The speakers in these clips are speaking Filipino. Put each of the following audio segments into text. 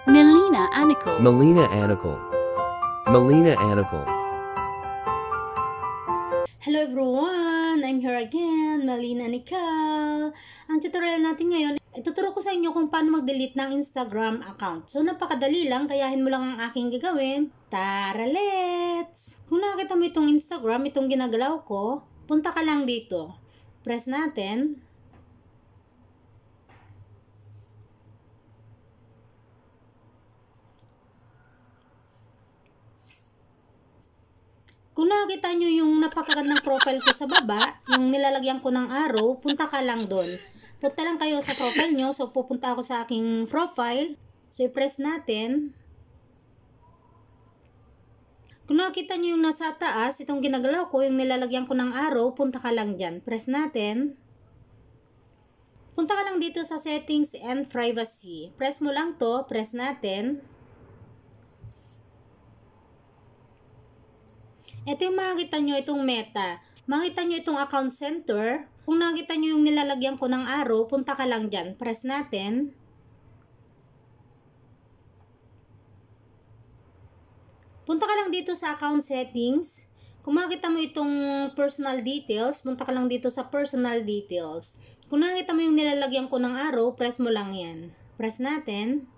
Melina Anicle. Melina Anicle. Melina Anicle. Hello everyone! I'm here again, Melina Anicle. Ang tutorial natin ngayon, ituturo ko sa inyo kung paano mag-delete ng Instagram account. So napakadali lang, kayahin mo lang ang aking gagawin. Tara, let's! Kung nakita mo itong Instagram, itong ginagalaw ko, punta ka lang dito. Press natin. Kung nakita nyo yung napakagandang profile ko sa baba, yung nilalagyan ko ng arrow, punta ka lang doon. Punta lang kayo sa profile nyo. So, pupunta ako sa aking profile. So, i-press natin. Kung nakita nyo yung nasa taas, itong ginagalaw ko, yung nilalagyan ko ng arrow, punta ka lang dyan. Press natin. Punta ka lang dito sa settings and privacy. Press mo lang to, press natin. Ito yung makikita nyo, itong meta. Makikita nyo itong account center. Kung nakita nyo yung nilalagyan ko ng arrow, punta ka lang dyan. Press natin. Punta ka lang dito sa account settings. Kung makikita mo itong personal details, punta ka lang dito sa personal details. Kung nakita mo yung nilalagyan ko ng arrow, press mo lang yan. Press natin.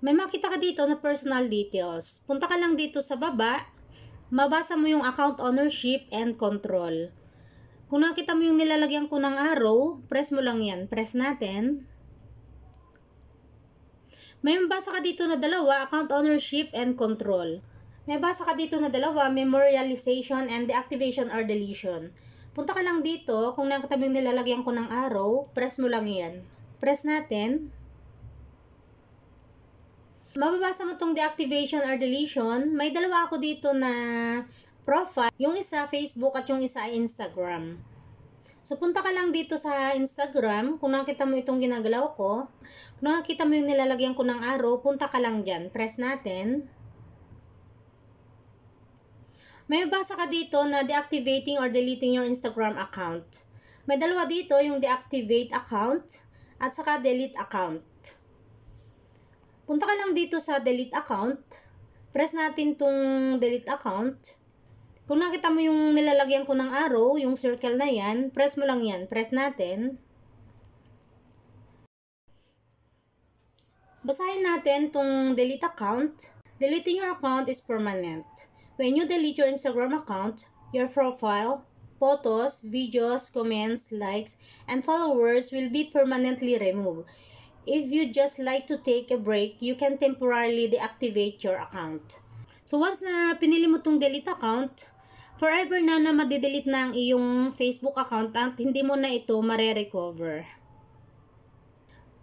May makita ka dito na personal details. Punta ka lang dito sa baba, mabasa mo yung account ownership and control. Kung nakita mo yung nilalagyan ko ng arrow, press mo lang yan. Press natin. May mabasa ka dito na dalawa, account ownership and control. May basa ka dito na dalawa, memorialization and deactivation or deletion. Punta ka lang dito, kung nakita mo yung nilalagyan ko ng arrow, press mo lang yan. Press natin. Mababasa mo itong deactivation or deletion. May dalawa ako dito na profile. Yung isa Facebook at yung isa ay Instagram. So punta ka lang dito sa Instagram. Kung nakita mo itong ginagalaw ko. Kung nakita mo yung nilalagyan ko ng arrow, punta ka lang dyan. Press natin. May mabasa ka dito na deactivating or deleting your Instagram account. May dalawa dito, yung deactivate account at saka delete account. Punta ka lang dito sa delete account. Press natin tong delete account. Kung nakita mo yung nilalagyan ko ng arrow, yung circle na yan, press mo lang yan. Press natin. Basahin natin tong delete account. Deleting your account is permanent. When you delete your Instagram account, your profile, photos, videos, comments, likes, and followers will be permanently removed. If you just like to take a break, you can temporarily deactivate your account. So once na pinili mo tong delete account, forever na madidelete na ang iyong Facebook account at hindi mo na ito mare-recover.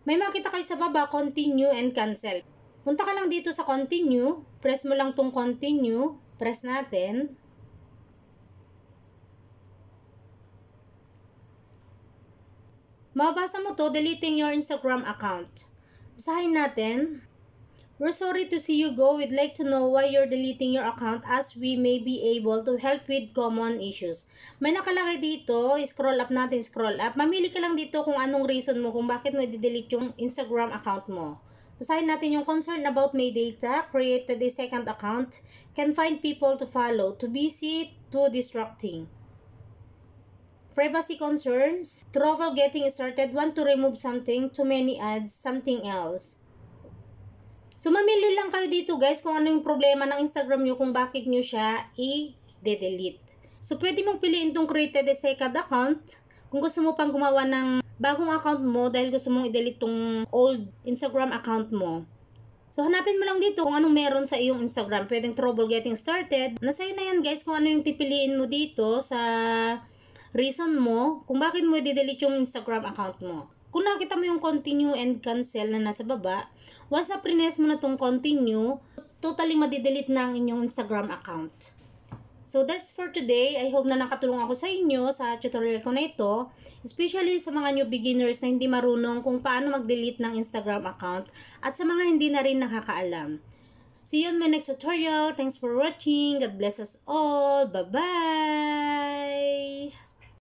May makita kayo sa baba, continue and cancel. Punta ka lang dito sa continue, press mo lang tong continue, press natin. Mababasa mo to, deleting your Instagram account. Basahin natin. We're sorry to see you go. We'd like to know why you're deleting your account as we may be able to help with common issues. May nakalagay dito, scroll up natin, scroll up. Mamili ka lang dito kung anong reason mo kung bakit mo i-delete yung Instagram account mo. Basahin natin yung concern about my data, created a second account, can find people to follow, too busy, too distracting. Privacy concerns, trouble getting started, want to remove something, too many ads, something else. So, mamili lang kayo dito guys kung ano yung problema ng Instagram nyo kung bakit nyo siya i-delete. So, pwede mong piliin itong created a second account kung gusto mo pang gumawa ng bagong account mo dahil gusto mong i-delete itong old Instagram account mo. So, hanapin mo lang dito kung anong meron sa iyong Instagram. Pwedeng trouble getting started. Nasa'yo na yan guys kung ano yung pipiliin mo dito sa reason mo kung bakit mo i-delete yung Instagram account mo. Kung nakita mo yung continue and cancel na nasa baba, once na prines mo na tong continue, totally madidelete na ang inyong Instagram account. So that's for today. I hope na nakatulong ako sa inyo sa tutorial ko na ito, especially sa mga new beginners na hindi marunong kung paano mag-delete ng Instagram account at sa mga hindi na rin nakakaalam. See you on my next tutorial. Thanks for watching. God bless us all. Bye-bye!